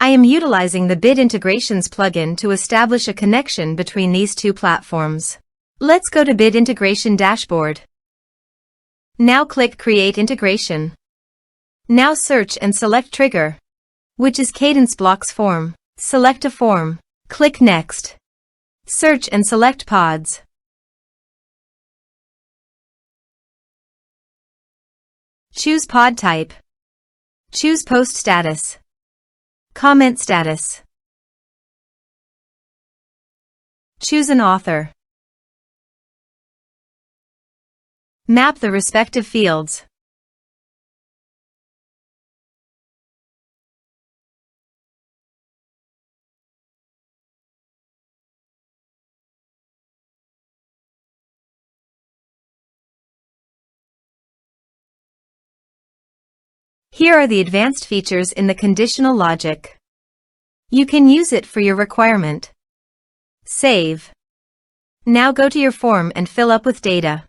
I am utilizing the Bit Integrations plugin to establish a connection between these two platforms. Let's go to Bit Integration Dashboard. Now click Create Integration. Now search and select Trigger, which is Kadence Blocks Form. Select a form. Click Next. Search and select PODS. Choose pod type. Choose post status. Comment status. Choose an author. Map the respective fields. Here are the advanced features in the conditional logic. You can use it for your requirement. Save. Now go to your form and fill up with data.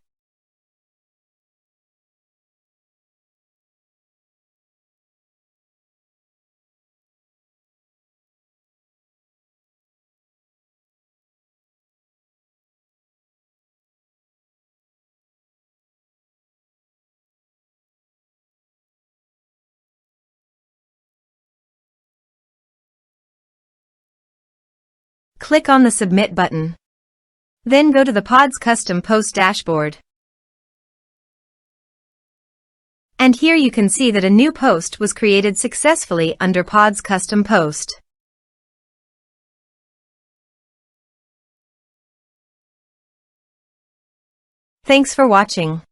Click on the Submit button. Then go to the PODS Custom Post dashboard. And here you can see that a new post was created successfully under PODS Custom Post. Thanks for watching.